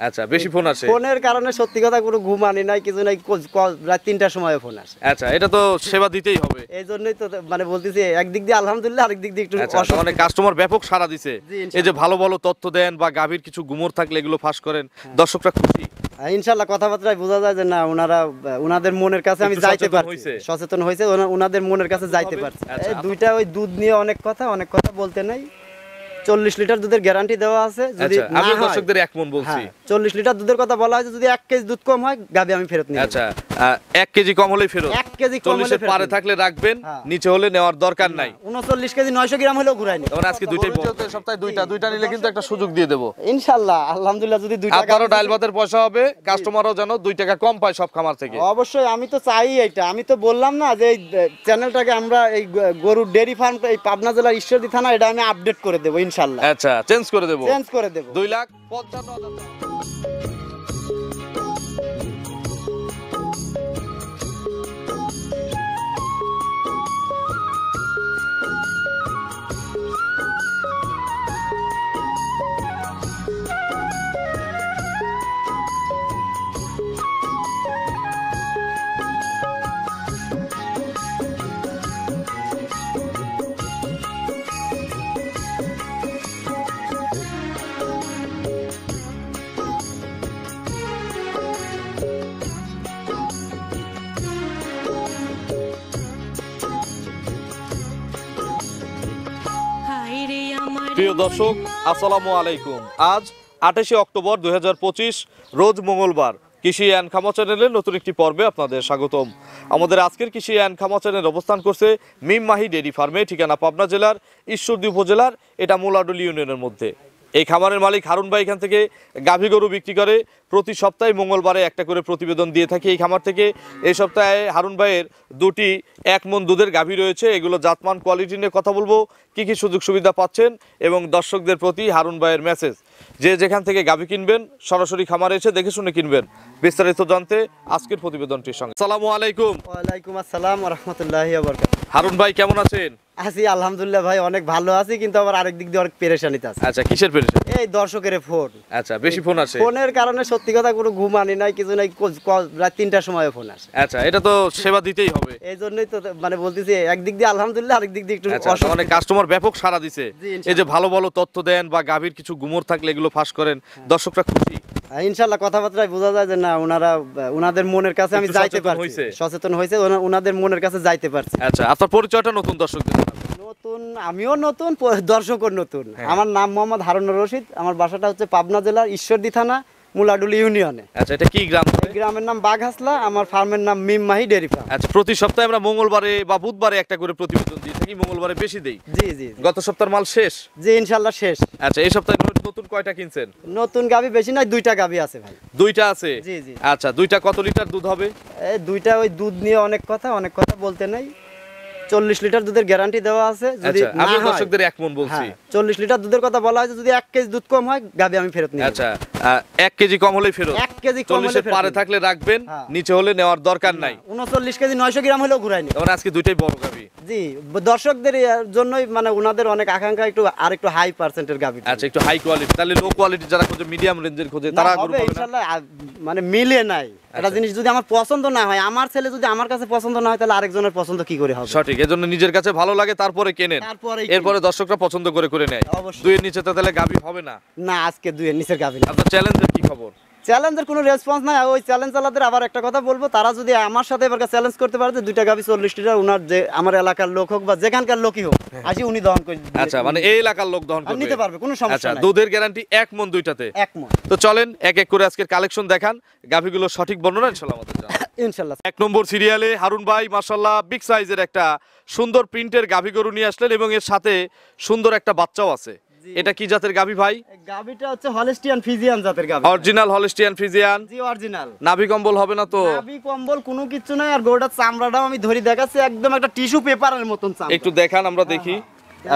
আচ্ছা, বেশি ফোন আসে। ফোনের কারণে সত্যি কথা কোনো ঘুম আনি নাই, কিছু নাই, রাত 3টার সময় ফোন আসে। আচ্ছা, এটা তো সেবা দিতেই হবে। এই জন্যই তো মানে বলতেছি, একদিক দিয়ে আলহামদুলিল্লাহ, আরেক দিক দিয়ে একটু আচ্ছা, মানে কাস্টমার ব্যাপক সাড়া দিছে। জি, এই যে ভালো ভালো তথ্য দেন বা গাভীর কিছু গুমর থাকলে এগুলো ফাঁস করেন, দর্শকরা খুশি। ইনশাআল্লাহ কথাবার্তায় বোঝা যায় যে না, ওনাদের মনের কাছে আমি একটু যাইতে সচেতন পারছি, হইছে। সচেতন হয়েছে, ওনাদের মনের কাছে যাইতে পারছি। আচ্ছা, এই দুইটা ওই দুধ নিয়ে অনেক কথা বলতে নাই। 40 লিটার দুধের গ্যারান্টি দেওয়া আছে। যদি আচ্ছা, আমি না হয়, দর্শকদের এক মন বলছি। 40 লিটার দুধের কথা বলা হয়েছে, যদি 1 কেজি দুধ কম হয় গাবি আমি ফেরত নিয়ে। আচ্ছা, 1 কেজি কম হলেই ফেরত। 1 কেজি কম হলে 40 এর পারে থাকলে রাখবেন, হ্যাঁ। নিচে হলে নেওয়ার দরকার নাই। 39 কেজি 900 গ্রাম হলেও ঘুরাই নেই। তখন আজকে দুইটাই সপ্তাহে দুইটা নিলে কিন্তু একটা সুযোগ দিয়ে দেব ইনশাআল্লাহ আলহামদুলিল্লাহ। যদি 2 টাকা আপনারও ডাল ভাতের পয়সা হবে, কাস্টমারও যেন 2 টাকা কম পায় সব খামার থেকে। অবশ্যই, আমি তো চাই এটা। আমি তো বললাম না যে এই চ্যানেলটাকে আমরা এই গরুর ডেয়ারি ফার্ম এই পাবনা জেলার ঈশ্বরদী থানা, এটা আমি আপডেট করে দেব ইনশাআল্লাহ। আচ্ছা, চেঞ্জ করে দেব। চেঞ্জ করে দেব। 2,55,000 টাকা। প্রিয় দর্শক, আসসালামু আলাইকুম। আজ 28শে অক্টোবর 2025, রোজ মঙ্গলবার। কৃষি অ্যান্ড খামা চ্যানেলের নতুন একটি পর্বে আপনাদের স্বাগতম। আমাদের আজকের কৃষি অ্যান্ড খামা চ্যানেল অবস্থান করছে মিম মাহি ডেয়ারি ফার্মে, ঠিকানা পাবনা জেলার ঈশ্বরদী উপজেলার, এটা মুলাডুলি ইউনিয়নের মধ্যে। এই খামারের মালিক হারুন ভাই এখান থেকে গাভী গরু বিক্রি করে। প্রতি সপ্তাহে মঙ্গলবারে একটা করে প্রতিবেদন দিয়ে থাকি এই খামার থেকে। এই সপ্তাহে হারুন ভাইয়ের 2টি 1 মণ দুধের গাভী রয়েছে। এগুলো জাতমান কোয়ালিটি নিয়ে কথা বলবো, কি কি সুযোগ সুবিধা পাচ্ছেন এবং দর্শকদের প্রতি হারুন ভাইয়ের মেসেজ, যে যেখান থেকে গাভী কিনবেন সরাসরি খামারে এসে দেখে শুনে কিনবেন। বিস্তারিত জানতে আজকের প্রতিবেদনটির সঙ্গে। আসসালামু আলাইকুম। ওয়ালাইকুম আসসালাম ওয়া রাহমাতুল্লাহি ওয়া বারাকাতুহু। হারুন ভাই কেমন আছেন? আছি আলহামদুলিল্লাহ ভাই, অনেক ভালো আছি, কিন্তু আবার আরেক দিক দিয়ে অনেক পেরেশানিতে আছি। আচ্ছা, কিসের পেরেশানি? এই দর্শকের ফোন। আচ্ছা, বেশি ফোন আসে। ফোনের কারণে সত্যি কথা কোনো ঘুম আনি নাই, কিছু নাই, রাত 3টার সময় ফোন আসে। আচ্ছা, এটা তো সেবা দিতেই হবে। এই জন্যই তো মানে বলতেছি, একদিক দিয়ে আলহামদুলিল্লাহ, আরেক দিক দিয়ে একটু আচ্ছা, মানে কাস্টমার ব্যাপক সাড়া দিছে। জি, এই যে ভালো ভালো তথ্য দেন বা গাভীর কিছু গুমর থাকলে এগুলো ফাঁস করেন, দর্শকরা খুশি। ইনশাআল্লাহ কথাবার্তায় বোঝা যায় যে না, ওনাদের মনের কাছে আমি একটু যাইতে সচেতন পারছি, হইছে। সচেতন হয়েছে, ওনাদের মনের কাছে যাইতে পারছি। আচ্ছা, আপনার পরিচয়টা নতুন দর্শকদের জানাবেন। নতুন, আমিও নতুন, দর্শকও নতুন। হ্যাঁ। আমার নাম মোহাম্মদ হারুনুর রশিদ। আমার বাসাটা হচ্ছে পাবনা জেলার ঈশ্বরদী থানা, মুলাডুলি ইউনিয়নে। আচ্ছা, এটা কি গ্রাম? এই গ্রামের নাম বাঘহাসলা, আমার ফার্মের নাম মিম মাহি ডেয়ারি ফার্ম। আচ্ছা, প্রতি সপ্তাহে আমরা মঙ্গলবারে বা বুধবারে একটা করে প্রতিবেদন দিয়ে থাকি, মঙ্গলবারে বেশি দেই। জি জি জি। গত সপ্তাহের মাল শেষ। জি ইনশাআল্লাহ শেষ। আচ্ছা, এই সপ্তাহে নতুন কয়টা কিনছেন? নতুন গাভী বেশি নয়, 2টা গাভী আছে ভাই। 2টা আছে? জি জি। আচ্ছা, 2টা কত লিটার দুধ হবে? এই 2টা ওই দুধ নিয়ে অনেক কথা বলতে নাই। 40 লিটার দুধের গ্যারান্টি দেওয়া আছে। যদি আচ্ছা, আমি না হয়, দর্শকদের এক মন বলছি। 40 লিটার দুধের কথা বলা হয়েছে, যদি 1 কেজি দুধ কম হয় গাভী আমি ফেরত নিয়ে। আচ্ছা, 1 কেজি কম হলেই ফেরত। 1 কেজি কম 40 হলে এর পারে থাকলে রাখবেন, হ্যাঁ। নিচে হলে নেওয়ার দরকার নাই। 39 কেজি 900 গ্রাম হলেও ঘুরাই নেই। তখন আজকে দুইটাই বড় গাভী। জি, দর্শকদের জন্যই মানে ওনাদের অনেক আকাঙ্ক্ষা একটু হাই পার্সেন্টের গাভী। আচ্ছা, একটু হাই কোয়ালিটি। তাহলে লো কোয়ালিটি যারা খোঁজে, মিডিয়াম রেঞ্জের খোঁজে, তারা গরু হবে পাবে না? ইনশাআল্লাহ। মানে মিলে নাই একটা জিনিস, যদি আমার পছন্দ না হয়, আমার ছেলে যদি আমার কাছে পছন্দ না হয়, তাহলে আরেকজনের পছন্দ কি করে হবে? সঠিক। এজন্য নিজের কাছে ভালো লাগে তারপরে কেনেন, এরপরে দর্শকরা পছন্দ করে নেয়। অবশ্যই। 2 এর নিচে তো তাহলে গাভী হবে না। না, আজকে 2 এর নিচের গাভী না। আপনার চ্যালেঞ্জের কি খবর? চ্যালেঞ্জের কোনো রেসপন্স নাই। ওই চ্যালেঞ্জ চালাদের আবার একটা কথা বলবো, তারা যদি আমার সাথে এবার চ্যালেঞ্জ করতে পারে যে 2টা গাভী 40 লিটার, ওনার যে আমার এলাকার লোক হোক বা যেখানকার লোকই হোক, আসি উনি দহন করে দিবে। আচ্ছা, মানে এই এলাকার লোক দহন করবে? নিতে পারবে, কোনো সমস্যা আচ্ছা, নাই। দুধের গ্যারান্টি 1 মণ 2টাতে। 1 মণ। তো চলেন এক এক করে আজকের কালেকশন দেখান, গাভীগুলো সঠিক বর্ণনা ইনশাআল্লাহ আমাদের জানান। ইনশাআল্লাহ। 1 নম্বর সিরিয়ালে হারুন ভাই মাশাআল্লাহ বিগ সাইজের একটা সুন্দর প্রিন্টের গাভী গরু নিয়ে আসলেন এবং এর সাথে সুন্দর একটা বাচ্চাও আছে। এটা কি জাতের গাভী ভাই? এই গাভীটা হচ্ছে হলস্টিয়ান ফ্রিজিয়ান জাতের গাভী। Original Holstein Friesian? জি অরিজিনাল। নাভি কম্বল হবে না তো? নাভি কম্বল কোনো কিছু নাই। আর গরুটার চামড়াটাও আমি ধরি দেখাচ্ছি, একদম একটা টিস্যু পেপারের মতন চামড়া। একটু দেখান, আমরা দেখি।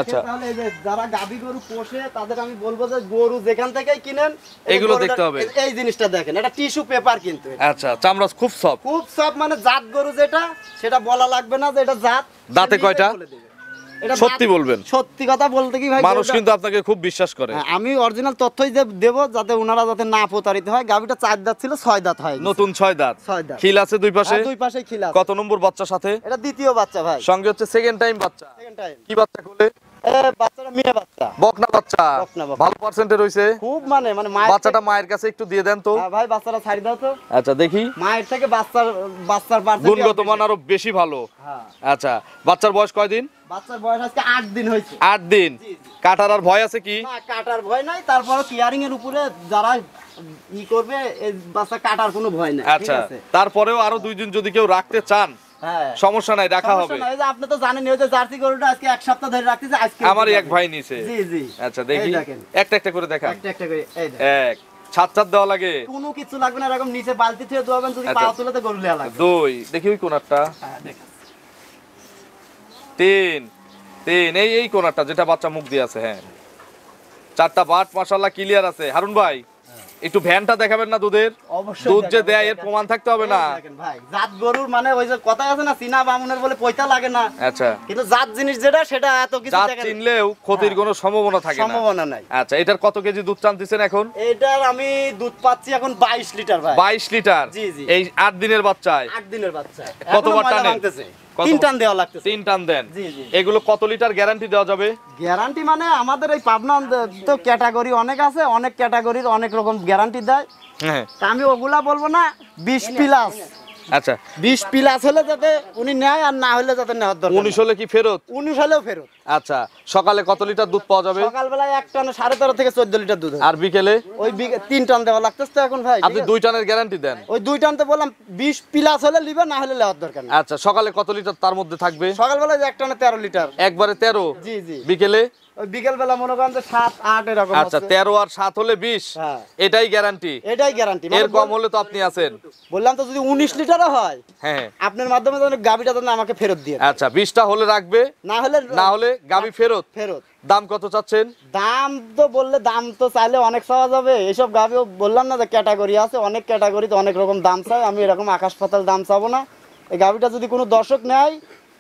আচ্ছা, তাহলে এই যে যারা গাভী গরু পোষে তাদের আমি বলবো যে গরু যেখান থেকেই কিনেন এগুলো দেখতে হবে। এই জিনিসটা দেখেন, এটা টিস্যু পেপার কিন্তু। আচ্ছা, চামড়া খুব সফট। খুব সব, মানে জাত গরু যেটা সেটা বলা লাগবে না যে এটা জাত। দাঁতে কয়টা? এটা সত্যি বলবেন। সত্যি কথা বলতে কি ভাই, মানুষ গরুটা- কিন্তু আপনাকে খুব বিশ্বাস করে। হ্যাঁ, আমি অরিজিনাল তথ্যই দেব যাতে ওনারা যাতে না প্রতারিত হয়। গাভীটা 4 দাঁত ছিল, 6 দাঁত হয় নতুন 6 দাঁত, 6 দাঁত। খিল আছে দুই পাশে। দুই পাশে খিল আছে। কত নম্বর বাচ্চা সাথে? এটা দ্বিতীয় বাচ্চা ভাই, সঙ্গে হচ্ছে সেকেন্ড টাইম বাচ্চা। Second time. কি বাচ্চা কোলে? বাচ্চাটা মেয়ে বাচ্চা, বকনা বাচ্চা। বকনা বাচ্চা। ভালো পার্সেন্টেজ হইছে। খুব মানে মায়ের বাচ্চাটা মায়ের কাছে একটু দিয়ে দেন তো। হ্যাঁ ভাই, বাচ্চাটা ছাড়ি দাও তো। আচ্ছা দেখি। মায়ের থেকে বাচ্চার পার্সেন্ট গুণগত মান আরো বেশি ভালো। হ্যাঁ, আচ্ছা, বাচ্চার বয়স কয়দিন? বাচ্চার বয়স আজকে 8 দিন হয়েছে। 8 দিন। জি, জি। কাটার আর ভয় আছে কি? না, কাটার ভয় নাই, তারপরে কেয়ারিং এর উপরে যারা করবে এই বাচ্চা কাটার কোনো ভয় নাই। ঠিক আচ্ছা, আছে? তারপরেও আরো 2 দিন যদি কেউ রাখতে চান হ্যাঁ, সমস্যা নাই, রাখা হবে। সমস্যা নাই, এই যে আপনি তো জানেন এই যে জার্সি গরুটা আজকে 1 সপ্তাহ ধরে রাখতেছে, আজকে আমারই এক ভাই নিছে। জি জি। আচ্ছা দেখি, এই দেখেন। একটা একটা করে দেখান। একটা একটা করে এই দেখেন। এক, ছাদ দেওয়া লাগে। কোনো কিছু লাগবে না, এরকম নিচে বালতি থেকে দোয়াবেন, যদি আচ্ছা। পা তুলেতে গরু লেয়া লাগবে। 2, দেখি ওই কোনারটা। হ্যাঁ, দেখেন। 3, এই কোনারটা যেটা বাচ্চা মুখ দিয়ে আছে। হ্যাঁ, 4টা বাট মাশাআল্লাহ ক্লিয়ার আছে। হারুন ভাই, একটু ভ্যানটা দেখাবেন না দুধের? অবশ্যই দুধ যে দেখেন, দেয় এর দেখেন। প্রমাণ থাকতে হবে না? এই দেখেন ভাই, জাত গরুর মানে ওই যে কথা আছে না, চীনা বামুনের বলে পয়সা লাগে না। আচ্ছা, কিন্তু জাত জিনিস যেটা, সেটা এত কিছু জাত দেখেন চিনলেও ক্ষতির কোনো সম্ভাবনা থাকে না। সম্ভাবনা নাই। আচ্ছা, এটার কত কেজি দুধ টানতেছেন এখন? এটার আমি দুধ পাচ্ছি এখন 22 লিটার ভাই। 22 লিটার। জি, জি। এই 8 দিনের বাচ্চায় 8 দিনের বাচ্চা। কতবার এখনো ময়লা টানেন? ভাঙতেছে। কত? 3 টান দেওয়া লাগতেছে। 3 টান দেন। জি, জি। এগুলো কত লিটার গ্যারান্টি দেওয়া যাবে? গ্যারান্টি মানে আমাদের এই পাবনা তো ক্যাটাগরি অনেক আছে, অনেক ক্যাটাগরির অনেক রকম গ্যারান্টি দেয়। হ্যাঁ, তা আমি ওগুলা বলবো না, 20 প্লাস। আচ্ছা। 20 প্লাস হলে যাতে উনি নেয়, আর না হলে যাতে নেওয়ার দরকার 19 হলে কি ফেরত? 19 হলেও ফেরত। আচ্ছা, সকালে কত লিটার দুধ পাওয়া যাবে? সকালবেলায় 1 টানে 13.5 থেকে 14 লিটার দুধ হয়। আর বিকেলে? ওই 3 টান দেওয়া লাগতেছে তো এখন ভাই। আপনি 2 টানের গ্যারান্টি দেন। ওই 2 টান তো বললাম, 20 প্লাস হলে লিবে, না হলে নেওয়ার দরকার নেই। আচ্ছা, সকালে কত লিটার তার মধ্যে থাকবে? সকালবেলায় 1 টানে 13 লিটার। একবারে 13? জি জি। বিকেলে? ওই বিকেল বেলা মনে করেন যে 7 8 এরকম আচ্ছা, হচ্ছে। 13 আর 7 হলে 20। হ্যাঁ। এটাই গ্যারান্টি। এটাই গ্যারান্টি। এর কম হলে তো আপনি আছেন। বললাম তো, যদি 19 লিটারও হয়, হ্যাঁ। আপনার মাধ্যমে যেন গাবিটা যেন আমাকে ফেরত দিয়ে দেয়। আচ্ছা, 20টা হলে রাখবে, না হলে গাবি ফেরত। ফেরত। দাম কত চাচ্ছেন? দাম তো বললে, দাম তো চাইলে অনেক চাওয়া যাবে। এইসব গাবিও বললাম না যে ক্যাটাগরি আছে, অনেক ক্যাটাগরিতে অনেক রকম দাম চাই। আমি এরকম আকাশ পাতাল দাম চাবো না। এই গাবিটা যদি কোনো দর্শক নেয়,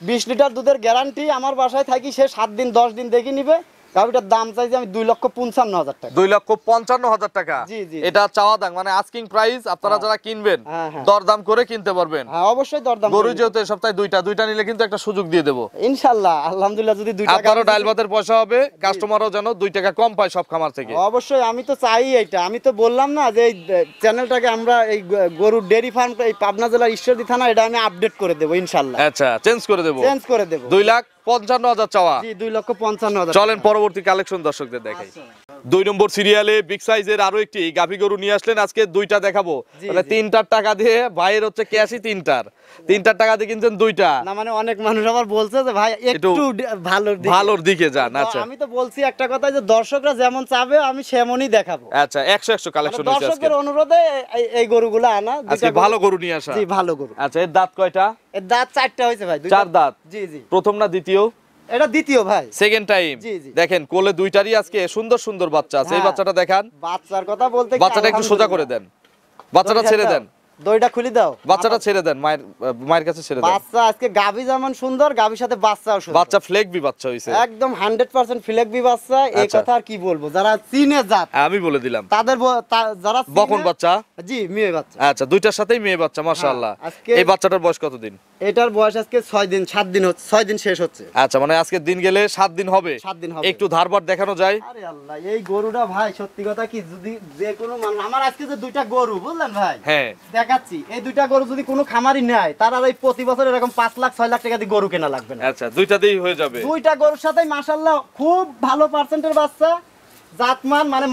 20 লিটার দুধের গ্যারান্টি, আমার বাসায় থাকি, সে 7 দিন 10 দিন দেখে নিবে। গাবিটার দাম চাইছি আমি 2,55,000 টাকা। 2,55,000 টাকা। জি, জি। এটা চাওয়া দাম, মানে আস্কিং প্রাইস। আপনারা যারা কিনবেন হ্যাঁ, হ্যাঁ। দরদাম করে কিনতে পারবেন। হ্যাঁ, অবশ্যই দরদাম গরু করবো। যেহেতু এই সপ্তাহে দুইটা নিলে কিন্তু একটা সুযোগ দিয়ে দেবো। ইনশাআল্লাহ, আলহামদুলিল্লাহ। যদি 2 টাকা আপনারও ডাল ভাতের পয়সা হবে, কাস্টমারও যেন 2 টাকা কম পায় সব খামার থেকে। অবশ্যই, আমি তো চাই এইটা। আমি তো বললাম না যে এই চ্যানেলটাকে আমরা এই গরুর ডেয়ারি ফার্ম, এই পাবনা জেলার ঈশ্বরদী থানা, এটা আমি আপডেট করে দেবো ইনশাআল্লাহ। আচ্ছা, চেঞ্জ করে দেবো। চেঞ্জ করে দেবো। 2,55,000 চাওয়া। জি, 2,55,000। চলেন পরবর্তী কালেকশন দর্শকদের দেখাই। 2 নম্বর সিরিয়ালে বিগ সাইজের আরো একটি গাভী গরু নিয়ে আসলেন। আজকে 2টা দেখাবো। জি, মানে জি। 3টার টাকা দিয়ে ভাইয়ের হচ্ছে ক্যাশই 3টার টাকা দিয়ে কিনছেন 2টা। না মানে অনেক মানুষ আবার বলছে যে ভাই একটু ভালোর দিকে যান। তো আচ্ছা আমি তো বলছি একটা কথা, যে দর্শকরা যেমন চাবে আমি সেমনই দেখাবো। আচ্ছা, 100 কালেকশন হয়েছে আজকে। দর্শকের অনুরোধে এই গরুগুলো আনা। আজকে ভালো গরু নিয়ে আসা। জি, ভালো গরু। আচ্ছা, এর দাঁত কয়টা? এর দাঁত 4টা হয়েছে ভাই। 4 দাঁত। জি জি। প্রথম না দ্বিতীয়? এটা দ্বিতীয় ভাই। Second time. জি, জি। দেখেন কোলে 2টারই আজকে সুন্দর সুন্দর বাচ্চা আছে। এই হ্যাঁ। বাচ্চাটা দেখান। বাচ্চার কথা বলতে কি, বাচ্চাটা একটু সোজা করে দেন, বাচ্চাটা ছেড়ে দেন, দইটা খুলে দাও। বাচ্চাটা ছেড়ে দেন, মায়ের কাছে ছেড়ে দেন। বাচ্চা আজকে গাভী যেমন সুন্দর, গাভীর সাথে বাচ্চাও সুন্দর। বাচ্চা ফ্লেগবি বাচ্চা হইছে। একদম 100% ফিলেকবি বাচ্চা। এই আচ্ছা। কথা আর কি বলবো, যারা চিনে জাত আমি বলে দিলাম তাদের যারা চিনে- বকন বাচ্চা। জি, মেয়ে বাচ্চা। আচ্ছা, 2টার সাথেই মেয়ে বাচ্চা, মাশাআল্লাহ। হ্যাঁ, আজকে- এই বাচ্চাটার বয়স কতদিন? এটার বয়স আজকে 6 দিন 7 দিন হচ্ছে, 6 দিন শেষ হচ্ছে। আচ্ছা, মানে আজকে দিন গেলে 7 দিন হবে। 7 দিন হবে। একটু ধারবার দেখানো যায়? আরে আল্লাহ, এই গরুটা ভাই সত্যি কথা কি, যদি যে কোনো মানুষ, আমার আজকে যে 2টা গরু বুঝলেন ভাই, হ্যাঁ। দেখাচ্ছি, এই 2টা গরু যদি কোনো খামারি নেয়, তার আর এই প্রতি বছর এরকম 5 লাখ 6 লাখ টাকা দিয়ে গরু কেনা লাগবে না। আচ্ছা, 2টাতেই হয়ে যাবে। 2টা গরুর সাথে মাশাআল্লাহ খুব ভালো পার্সেন্টের বাচ্চা, জাতমান, মানে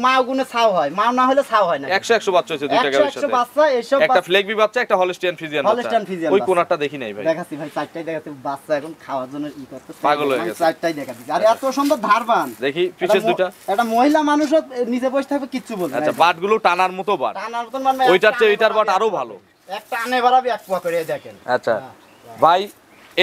মা গুণে ছাও হয়, মা না হলে ছাও হয় না। 100 বাচ্চা হয়েছে 2টা গাভীর 100 সাথে। বাচ্চা, এসব একটা ফ্লেগবি বাচ্চা, একটা হলস্টিয়ান ফ্রিজিয়ান বাচ্চা। হলস্টিয়ান ফ্রিজিয়ান ওই বাচ্চা। কোনারটা দেখি নাই ভাই। দেখাচ্ছি ভাই, 4টাই দেখাচ্ছি। বাচ্চা এখন খাওয়ার জন্য ই করতেছে, পাগল হয়ে আমি গেছে। 4টাই দেখাচ্ছি। আর এত সুন্দর ধারবান। দেখি পিছের 2টা। একটা মহিলা মানুষও নিচে বসে থাকবে, কিচ্ছু বলবে না। আচ্ছা, বাটগুলো টানার মতো বাট। টানার মতন মানে ওইটার চেয়ে একটা এইটার বাট আনে আরো বাড়াবি, ভালো। একটা আনে বাড়াবি এক পোয়া করে, দেখেন। আচ্ছা ভাই,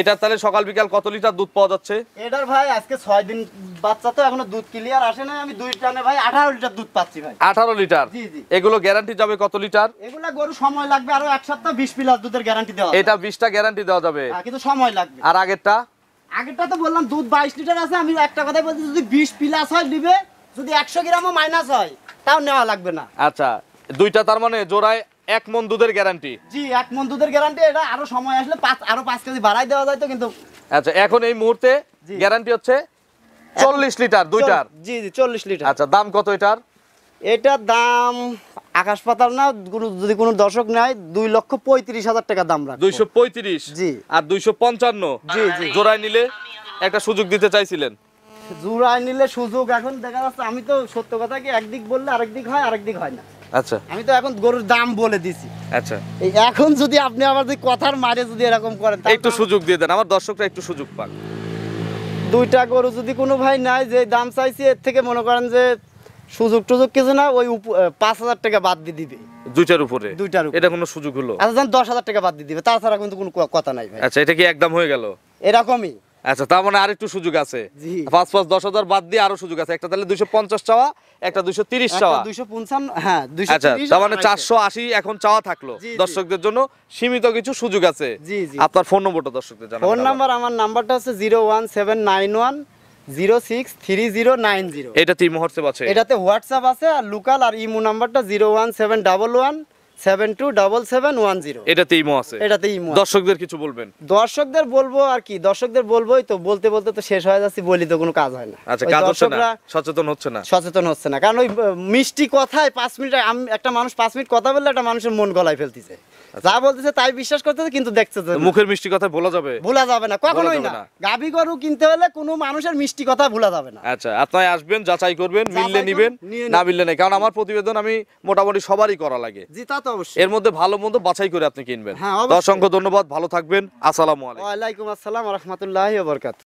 এটা তাহলে সকাল বিকাল কত লিটার দুধ পাওয়া যাচ্ছে? এটার ভাই আজকে 6 দিন বাচ্চা, তো এখনো দুধ ক্লিয়ার আসে না। আমি 2 টানে ভাই 18 লিটার দুধ পাচ্ছি ভাই। 18 লিটার। জি, জি। এগুলো গ্যারান্টি যাবে কত লিটার? এগুলা গরু সময় লাগবে, আরো 1 সপ্তাহ 20 প্লাস দুধের গ্যারান্টি দেওয়া। এটা 20টা গ্যারান্টি দেওয়া যাবে। কিন্তু সময় লাগবে। আর আগেরটা? আগেরটা তো বললাম দুধ 22 লিটার আছে, আমি একটা কথাই বলছি, যদি 20 প্লাস হয় নিবে, যদি 100 গ্রামও মাইনাস হয় তাও নেওয়া লাগবে না। আচ্ছা, দুইটা তার মানে জোড়ায় 1 মণ দুধের গ্যারান্টি। জি, 1 মণ দুধের গ্যারান্টি। এটা আরো সময় আসলে আরো 5 কেজি বাড়াই দেওয়া যায় তো, কিন্তু আচ্ছা, এখন এই মুহূর্তে জি। গ্যারান্টি হচ্ছে 40 লিটার দুইটার। জি জি 40 লিটার। আচ্ছা, দাম কত এটার? এটার দাম আকাশ পাতাল না, যদি কোনো দর্শক নেয় 2,35,000 টাকা দাম রাখবো। 235 জি। আর 255 জি জি। জোড়ায় নিলে একটা সুযোগ দিতে চাইছিলেন। জোড়ায় নিলে সুযোগ এখন দেখা যাচ্ছে, আমি তো সত্য কথা কি, একদিক বললে আরেক দিক হয়, আরেক দিক হয় না। আচ্ছা আমি তো এখন গরুর দাম বলে দিছি। আচ্ছা, এই এখন যদি আপনি আমার যদি কথার মারে যদি এরকম করেন, তাহলে একটু সুযোগ দিয়ে দেন, আমার দর্শকরা একটু সুযোগ পাক। দুইটা গরু যদি কোনো ভাই নাই, যে দাম চাইছি এর থেকে মনে করেন যে সুযোগ টুযোগ কিছু না, ওই 5,000 টাকা বাদ দিয়ে দিবে দুইটার উপরে দুইটার উপরে। এটা কোনো সুযোগ হলো? আচ্ছা, যান 10,000 টাকা বাদ দিয়ে দিবে, তাছাড়া কিন্তু কোনো কথা নাই ভাই। আচ্ছা, এটা কি একদম হয়ে গেল? এরকমই। আচ্ছা, তার মানে আরেকটু সুযোগ আছে। জি। 5 10,000 বাদ দিয়ে আরো সুযোগ আছে। একটা তাহলে 250 চাওয়া, একটা 230 চাওয়া। 255, হ্যাঁ আচ্ছা, 230, তার মানে 480 এখন চাওয়া থাকলো। জি, জি। দর্শকদের জন্য সীমিত কিছু সুযোগ আছে। জি, জি। আপনার ফোন নম্বরটা দর্শকদের জানাবেন। ফোন নাম্বার, আমার নাম্বারটা হচ্ছে 01791063090। এটা তিন মুহূর্তে আছে। এটাতে হোয়াটসঅ্যাপ আছে, আর লোকাল আর ইমো নাম্বারটা 01711727710। এটাতে ইমো আছে। এটাতে ইমো আছে। দর্শকদের কিছু বলবেন? দর্শকদের বলবো আর কি, দর্শকদের বলবোই তো, বলতে বলতে তো শেষ হয়ে যাচ্ছে, বলি তো কোনো কাজ হয় না। আচ্ছা, ওই কাজ হচ্ছে না, দর্শকরা সচেতন হচ্ছে না। সচেতন হচ্ছে না, কারণ ওই মিষ্টি কথায় 5 মিনিট, একটা মানুষ 5 মিনিট কথা বললে একটা মানুষের মন গলায় ফেলতেছে, যা বলতেছে তাই বিশ্বাস করতেছে, কিন্তু দেখছে যে মুখের মিষ্টি কথা বলা যাবে? ভোলা যাবে না, কখনোই যাবে না। না। গাভী গরু কিনতে হলে কোনো মানুষের মিষ্টি কথা ভোলা যাবে না। আচ্ছা, আপনারা আসবেন, যাচাই করবেন, মিললে যাচাই নিবেন, করুন, নিয়ে না নিন। মিললে নাই। কারণ আমার প্রতিবেদন আমি মোটামুটি সবারই করা লাগে। জি, তা তো অবশ্যই। এর মধ্যে ভালো মন্দ বাছাই করে আপনি কিনবেন। হ্যাঁ, অবশ্যই। অসংখ্য ধন্যবাদ, ভালো থাকবেন, আসসালামু আলাইকুম। ওয়ালাইকুম আসসালাম ওয়া রাহমাতুল্লাহি ওয়া বারাকাতুহু।